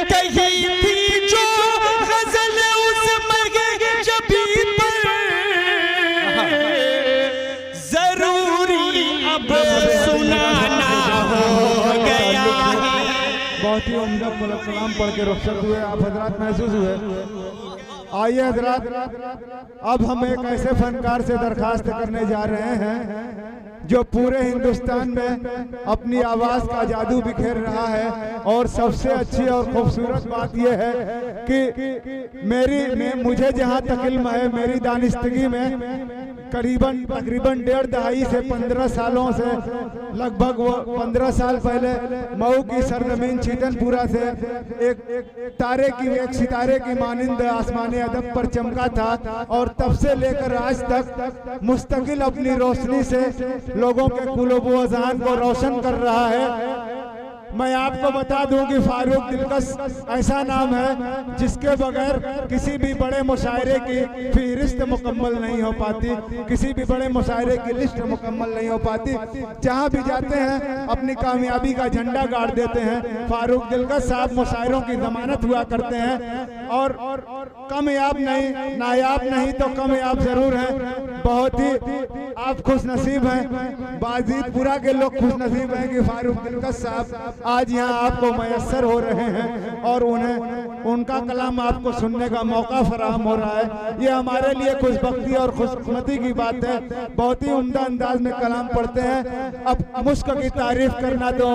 कही थी जो गजल उस मगे जबी पर, जरूरी अब सुनाना हो गया है। बहुत ही उम्दा कलाम पढ़ के रुखसत हुए आप हजरात, महसूस हुए। आइए हजरात, अब हम एक ऐसे फनकार से दरखास्त करने जा रहे हैं जो पूरे हिंदुस्तान में अपनी आवाज़ का जादू बिखेर रहा है। और सबसे अच्छी और खूबसूरत बात यह है कि मुझे जहाँ तक इल्म है, मेरी दानिस्तगी में तकरीबन 1.5 दहाई से 15 सालों से, लगभग वो 15 साल पहले मऊ की सरजमीन छीटनपुरा से एक सितारे की मानिंद आसमानी अदब पर चमका था। और तब से लेकर आज तक मुस्तकिल अपनी रोशनी से लोगों के कुलूब अज़ान को रोशन कर रहा है। मैं आपको बता दूं कि फारूक दिलकश ऐसा नाम है जिसके बगैर किसी भी बड़े मुशायरे की फहरिस्त मुकम्मल नहीं हो पाती, किसी भी बड़े मुशायरे की लिस्ट मुकम्मल नहीं हो पाती। जहां भी जाते हैं अपनी कामयाबी का झंडा गाड़ देते हैं। फारूक दिलकश साहब मुशायरों की जमानत हुआ करते हैं और कामयाब नहीं, नायाब नहीं तो कामयाब जरूर हैं। बहुत ही आप खुश नसीब हैं, बाजीतपुरा के लोग खुश नसीब हैं कि फारूक दिलकश साहब आज यहाँ आपको मयसर हो रहे हैं और उनका कलाम आपको सुनने का मौका फराहम हो रहा है। ये हमारे लिए खुशबख्ती और खुशकिस्मती की बात है। बहुत ही उम्दा अंदाज में कलाम पढ़ते हैं। अब मुश्क की तारीफ करना तो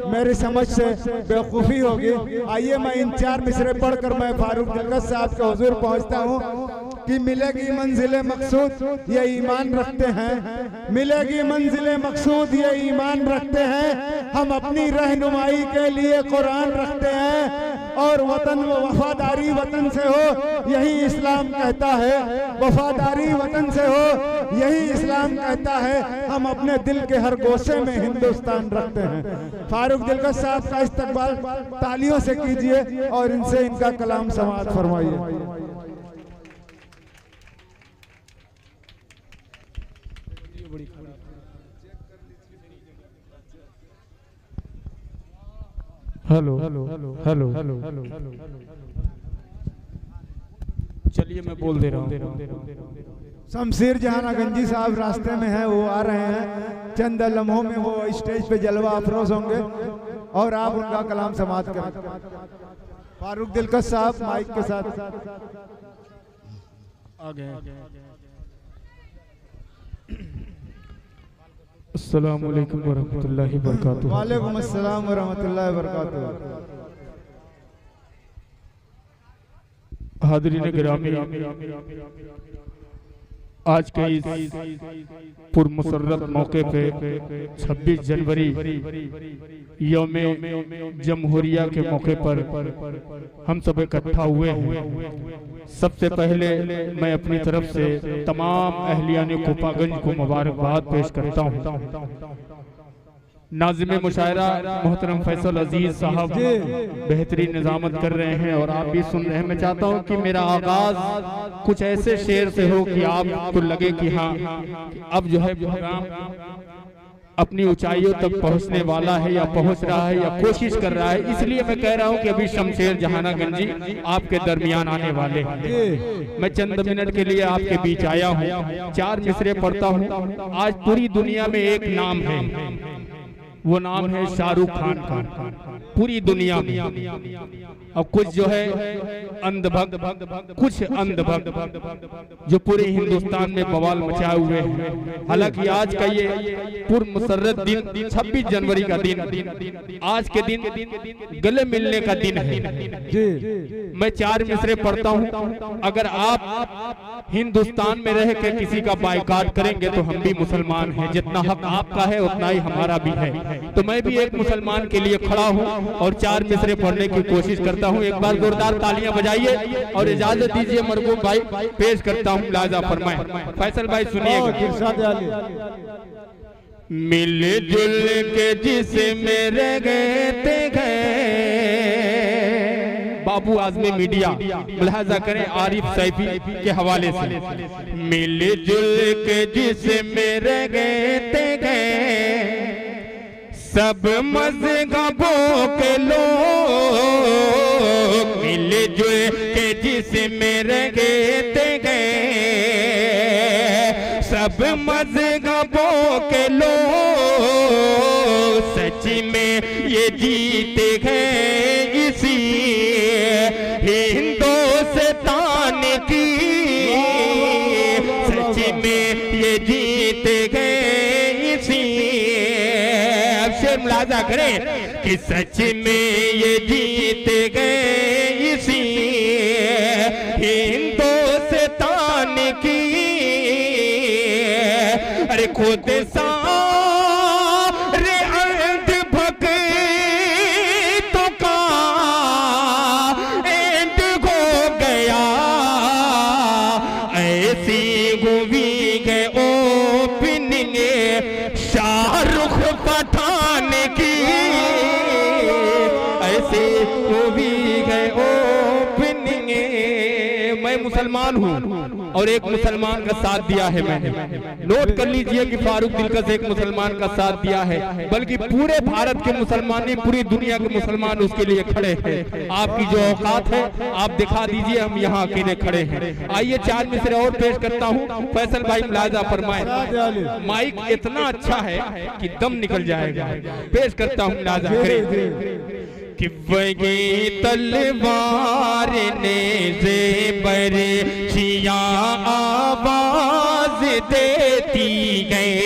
मेरी समझ से बेवकूफ़ी होगी। आइए मैं इन 4 मिसरे पढ़कर मैं फारूक दिलकश साहब के हुजूर पहुँचता हूँ कि मिलेगी मंजिले मकसूद ये ईमान रखते हैं, मिलेगी मंजिले मकसूद ये ईमान रखते हैं। हम अपनी रहनुमाई के लिए कुरान रखते हैं और वतन वफादारी वतन से हो यही इस्लाम कहता है, वफादारी वतन से हो यही इस्लाम कहता है। हम अपने दिल के हर गोशे में हिंदुस्तान रखते हैं। फारूक दिलकश साहब का इस्तकबाल तालियों से कीजिए और इनसे इनका कलाम समाअत फरमाइए। Hello hello hello hello hello, चलिए मैं बोल दे रहा हूँ। शमशेर जहाना गंजी साहब रास्ते में हैं, वो आ रहे हैं। चंद लम्हों में वो स्टेज पे जलवा अफरोज होंगे और आप उनका कलाम समाअत करें। फारूक दिलकश साहब माइक के साथ आ गए। अस्सलामु अलैकुम वरहमतुल्लाहि वबरकातुहू। वालेकुम अस्सलाम वरहमतुल्लाहि वबरकातुहू। हाज़रीन गिरामी, आज के इस पुरमसर्रत मौके पे 26 जनवरी यौमे जमहूरिया के मौके पर हम सब इकट्ठा हुए हैं। सबसे पहले मैं अपनी तरफ से तमाम अहलियान कोपागंज को मुबारकबाद पेश करता हूँ। नाज़िम मुशायरा मोहतरम फैसल अजीज साहब बेहतरीन निज़ामत कर रहे हैं और आप भी सुन रहे हैं। मैं चाहता हूं कि मेरा आगाज कुछ ऐसे शेर से हो कि आपको लगे कि हाँ अब जो है प्रोग्राम अपनी ऊंचाइयों तक पहुंचने वाला है या पहुंच रहा है या कोशिश कर रहा है। इसलिए मैं कह रहा हूं कि अभी शमशेर जहाना गंजी आपके दरमियान आने वाले हैं। मैं चंद मिनट के लिए आपके बीच आया हूं, 4 मिसरे पढ़ता हूं। आज पूरी दुनिया में एक नाम है, वो नाम है शाहरुख खान का, पूरी दुनिया में। और कुछ जो है अंधभक्त, कुछ अंधभक्त जो पूरे हिंदुस्तान में बवाल मचाए हुए हैं। हालांकि आज का ये पुरमसर्रत दिन 26 जनवरी का दिन, आज के दिन गले मिलने का दिन है। मैं 4 मिसरे पढ़ता हूँ। अगर आप हिंदुस्तान में रह के किसी का बायकाट करेंगे तो हम भी मुसलमान हैं, जितना हक आपका है उतना ही हमारा भी है। तो मैं भी एक मुसलमान के लिए खड़ा हूँ और 4 मिसरे पढ़ने की कोशिश करता हूँ। एक बार जोरदार तालियां बजाइए और इजाजत दीजिए मरगूब भाई पेश करता हूँ, लाजा फरमाए। फैसल भाई सुनिएगा। मिल जुल के जिसे मेरे गए बाबू आज़मी मीडिया मुलाहाजा करें आरिफ सैफी के हवाले से। मिल जुल के जिसे मेरे गए सब मज़हबों के लोग के जिसमें रहते गए सब मज़हबों के लोग, सच में ये जीते गए इसी हिंदुस्तान की, सच में ये जीते गए इसी। अब शेर मुलाजा करें कि सच में ये जीते गए इसी हिंदुस्तान की। अरे खुद सारे अंध भक्तों का एंड हो गया, ऐसी हुई है ओपनिंग शाहरुख पठान की, ऐसी हुई है ओपनिंग। मैं मुसलमान हूँ और एक मुसलमान का साथ दिया है मैंने। नोट कर लीजिए कि फारूक दिलकश एक मुसलमान का साथ दिया है, बल्कि पूरे भारत के मुसलमान नहीं, पूरी दुनिया के मुसलमान उसके लिए खड़े हैं। आपकी जो औकात है आप दिखा दीजिए, हम यहाँ अकेले खड़े हैं। आइए 4 मिसरे और पेश करता हूँ, फैसल भाई मुलाजा फरमाए। माइक इतना अच्छा है कि दम निकल जाएगा। पेश करता हूँ मुलाजा करें कि वही तलवार ने ज़ेबर छिया आवाज देती गए।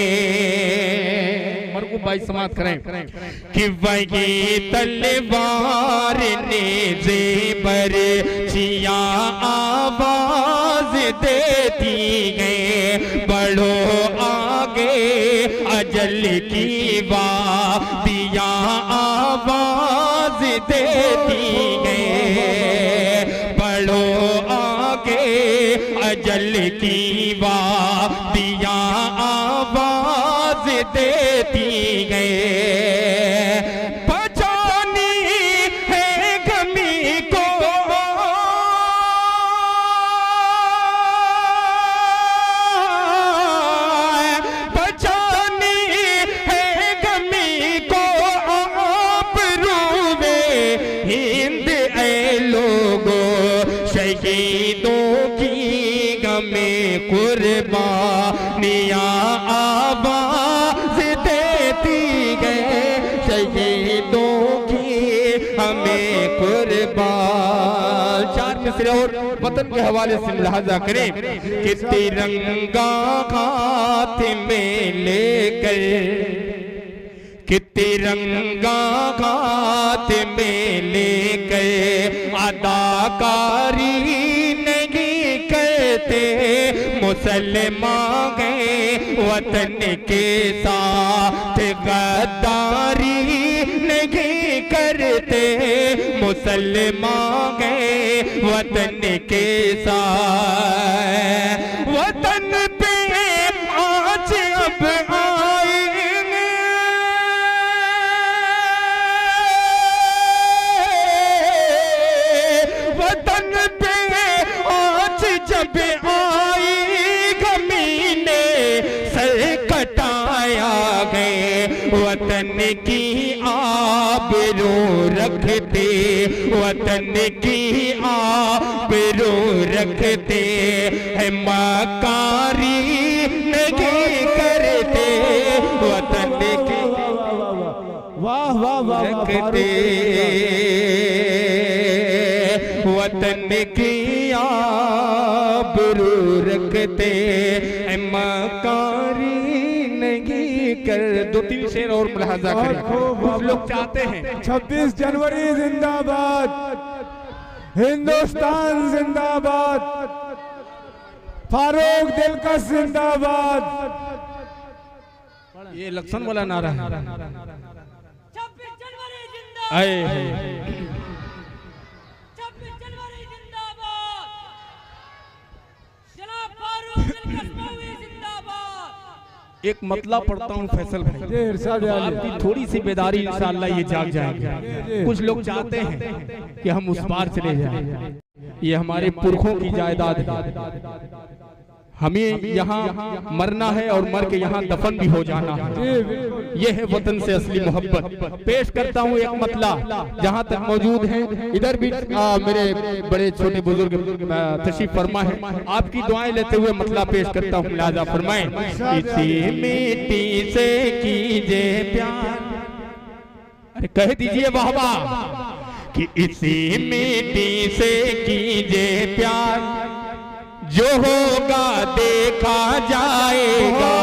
मरकूब भाई समाप्त करें कि वही तलवार ने ज़ेबर छिया आवाज देती गए। बढ़ो आगे अजल की वादियाँ आवाज देती गए। बढ़ो आगे अजल की वादियाँ आवाज देती गए। बचानी है गमी को बचानी है गमी को आप रूवे हिंद ऐ लोगो शहीदों की गमे कुर्बानियाँ आवाज देती गए। शहीदों की हमें कुर्बान। 4 मिसरे और वतन के हवाले से मुलाहजा करें कि तिरंगा हाथ में लेकर, कि तिरंगा हाथ में लेकर अदाकारी नहीं करते मुसलमान गए वतन के साथ गद्दारी नहीं करते मुसलमान गए वतन के साथ। वतन पे आज अब आएंगे वतन पे आज जब आई गमीने सर कटाया गए। वतन की आबरू रखते वतन की आबरू रखते है मकारी नहीं करते वतन की वाह वाह वाह रखते वतन की आबरू रखते है मकारी नहीं कर। 2-3 शेर और मुलाहजा करें। कुछ लोग चाहते हैं 26 जनवरी जिंदाबाद, हिंदुस्तान जिंदाबाद, फारूक दिलकश जिंदाबाद। ये इलेक्शन वाला नारा है। 26 जनवरी जिंदाबाद, आए 26 जनवरी जिंदाबाद, जनाब फारूक दिलकश मौलवी जिंदाबाद। एक मतला पढ़ता हूँ फैसल भाई, जी इरशाद आली। आपकी थोड़ी सी बेदारी इंशाअल्लाह ये जाग जाएगी। कुछ लोग चाहते हैं कि हम उस पार चले जाएं, ये हमारे पुरखों की जायदाद है। हमें यहाँ मरना है और मर के यहाँ दफन भी हो जाना है। ये है वतन से असली मोहब्बत। पेश करता हूँ एक मतला, जहाँ तक मौजूद है इधर भी मेरे बड़े छोटे बुजुर्ग तशरीफ फरमा है, आपकी दुआएं लेते हुए मतला पेश करता हूँ। लिहाजा फरमाएं, इसी मिट्टी से कीजिए प्यार, अरे कह दीजिए वाह वाह, कि इसी मिट्टी से कीजिए प्यार, जो होगा देखा जाएगा।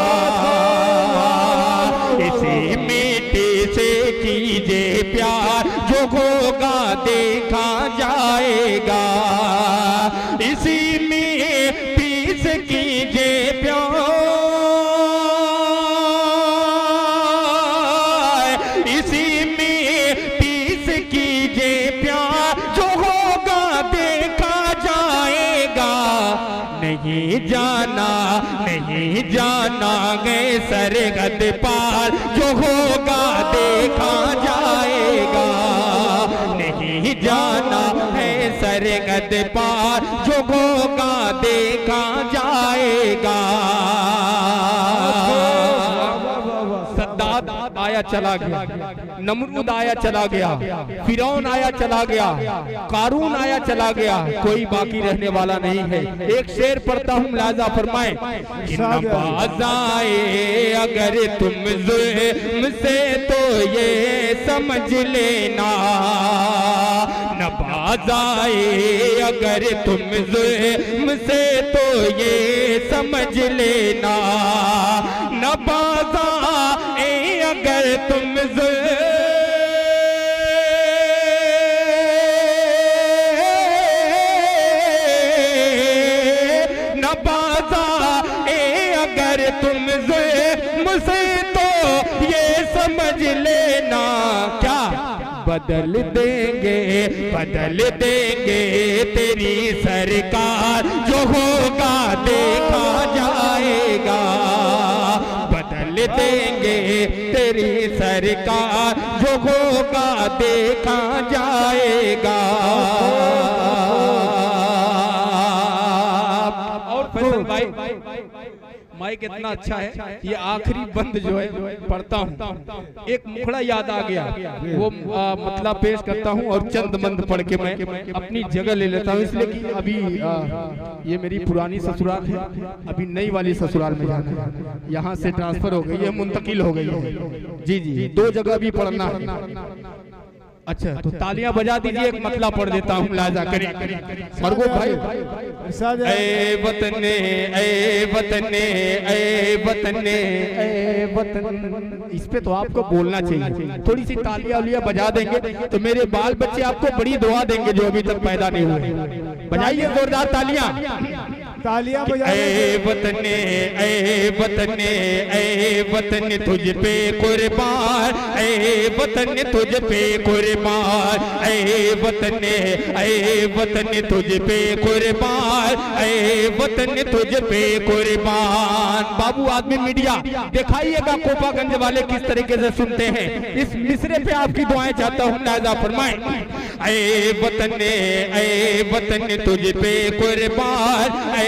इसी मिट्टी से कीजिए प्यार, जो होगा देखा जाएगा। इसी मिट्टी से कीजिए प्यार, इसी मिट्टी से कीजिए प्यार, जो होगा देखा जाएगा। नहीं जाना गए सरहद पार, जो होगा देखा जाएगा। नहीं जाना है सरहद पार, जो होगा देखा जाएगा। सद्दात आया चला गया, नमरूद आया चला गया, फिरौन आया चला गया, कारून आया चला गया, कोई बाकी रहने वाला नहीं है। एक शेर पढ़ता हूँ, लिहाजा फरमाए, नवाज आए अगर तुम जुल्म से तो ये समझ लेना। नवाज आए अगर तुम जुल्म से तो ये समझ लेना। नवाज आए अगर तुम नवाजा ए अगर तुम मुझसे तो ये समझ लेना। क्या बदल देंगे तेरी सरकार, जो होगा देखा जाएगा। बदल देंगे तेरी सरकार, जो होगा देखा जाएगा। और फैसल भाई माइक इतना अच्छा है, ये आखिरी बंद जो है पढ़ता हूँ, एक मुखड़ा याद आ गया, वो मतलब पेश करता हूँ और चंद बंद पढ़ के मैं अपनी जगह ले लेता हूँ। इसलिए कि अभी ये मेरी पुरानी ससुराल है, अभी नई वाली ससुराल में जाना है, यहाँ से ट्रांसफर हो गई है, मुंतकिल हो गई है। जी जी, 2 जगह भी पढ़ना है। अच्छा तो तालियां बजा दीजिए, एक मतला पढ़ देता हूँ, लिहाजा करें। मरगो भाई, ए वतने ए वतने ए वतने ए वतन, इस पे तो आपको बोलना चाहिए। थोड़ी सी तालियां वालियां बजा देंगे तो मेरे बाल बच्चे आपको बड़ी दुआ देंगे जो अभी तक पैदा नहीं हुए। बजाइए जोरदार तालियां बजाइए। ए वतने ए वतन तुझ पे कुर्बान, ए वतन तुझ पे कुर्बान, ए वतन तुझ पे कुर्बान, ए वतन तुझ पे कुर्बान। बाबू आदमी मीडिया दिखाइएगा कोपागंज वाले किस तरीके से सुनते हैं। इस मिसरे पे आपकी दुआएं चाहता हूँ, लिहाजा फरमाएं, ए वतन तुझ पे कुर्बान, ए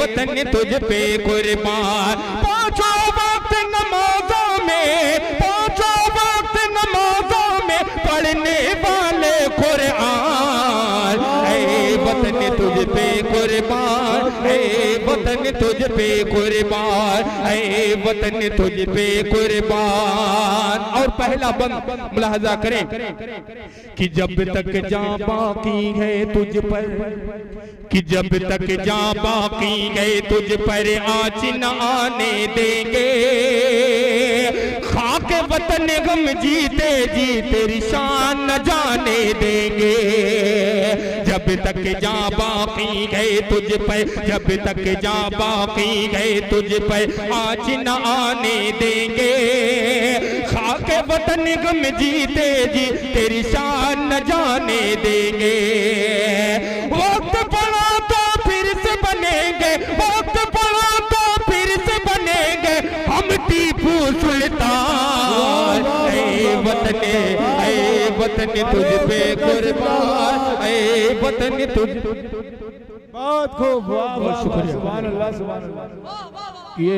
वतन तुझ पे कुर्बान। पांचों वक्त नमाजों में, पांचों वक्त नमाजों में पढ़ने वाले कुरान, ए वतन तुझ पे कुर्बान, ए वतन तुझ पे कुर्बान, ए वतन तुझ पे कुर्बान। और पहला बंद मुलाहजा करें कि जब तक जान बाकी है तुझ पर, कि जब तक जान बाकी है तुझ पर आँच न आने देंगे। खाक वतन गम जीते जी तेरी शान न जाने देंगे। जब तक जान बाकी है तुझ पर, जब तक जान बाकी है तुझ पर आँच न आने देंगे। खाक वतन गम जीते जी तेरी शान न जाने देंगे। वक्त पड़ा तो फिर से बनेंगे, वक्त पड़ा तो फिर से बनेंगे हम टीपू सुल्तान। ऐ वतन तुझ पे कुर्बान, ऐ वतन तुझ बहुत खूब, वाह वाह, शुक्रिया। सुभान अल्लाह, सुभान अल्लाह। ये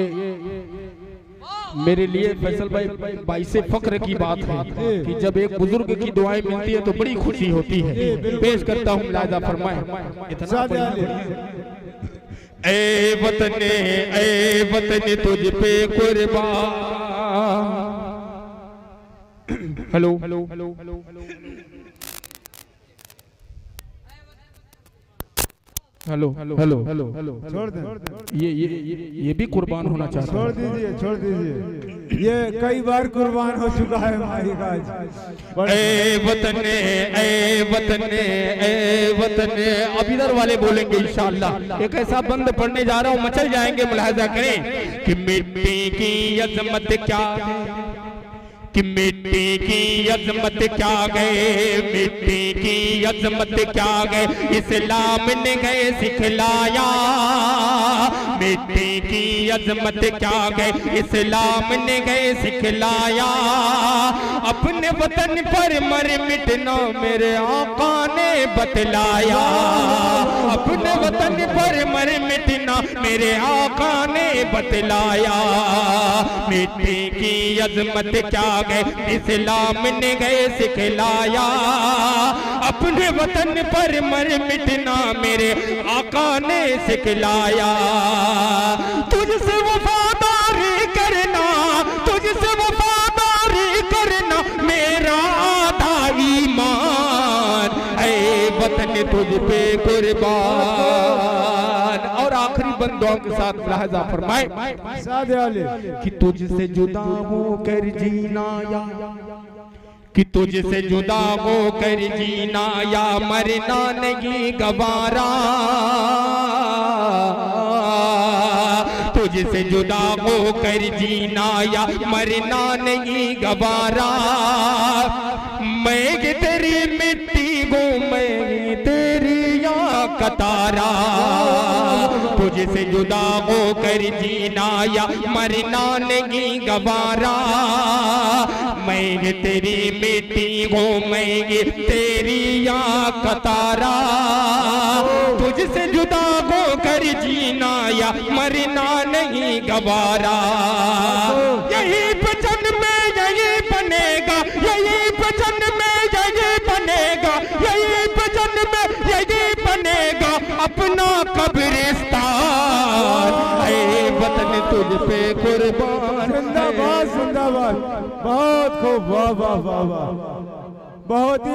मेरे लिए फैसल भाई बाइसे फख्र की बात है कि जब एक बुजुर्ग की दुआएं मिलती है तो बड़ी खुशी होती है। पेश करता हूँ मुलाहिजा फरमाए। इतना ए वतन तुझ पे कुर्बान। हेलो हेलो हेलो हेलो छोड़ दें, ये भी कुर्बान होना चाहता छोड़ है। दीजिए, छोड़ दीजिए। ये कई बार कुर्बान हो चुका है हमारी काज। ए वतन अब इधर वाले बोलेंगे इंशाअल्लाह। एक ऐसा बंद पढ़ने जा रहा हूँ, मचल जाएंगे। मुलाहिजा करें कि मिट्टी की अजमत क्या कि मिट्टी की अजमत क्या गए, मिट्टी की अजमत क्या गए, इस्लाम ने गए सिखलाया। मिट्टी की अजमत क्या गए, इस्लाम ने गए सिखलाया। अपने वतन पर मर मिटना मेरे आका ने बतलाया। अपने वतन पर मर मिटना मेरे आका ने बतलाया। मिट्टी की अजमत क्या गए, इस्लाम ने गए सिखलाया। अपने वतन पर मर मिटना मेरे आका ने सिखलाया। तुझसे वफादारी करना, तुझसे वफादारी करना मेरा आधा ईमान। ऐ वतन तुझ पे कुर्बान। और आखिरी बंदों के साथ मुलाहिजा फरमाए कि तुझसे जुदा हो कर जीना या कि तुझसे जुदा हो कर जीना या मरना नहीं गवारा। तुझसे जुदा हो कर जीना या मरना नहीं गवारा। मैं तेरी मिट्टी हूँ, मैं तेरी या कतारा। तुझसे जुदा हो कर जीना या मरना नहीं गवारा। मैं तेरी मिट्टी हूँ, मैं तेरी या कतारा। तुझसे जुदा हो कर जीना या मरना नहीं गवारा। यही वचन में यही बनेगा, यही वचन में यही बनेगा, यही वचन में यही बनेगा अपना कब्रिस्तान। ऐ वतन तुझ पे कुर्बान। जिंदाबाद, जिंदाबाद। बहुत खूब, वाह वाह वाह वाह, बहुत ही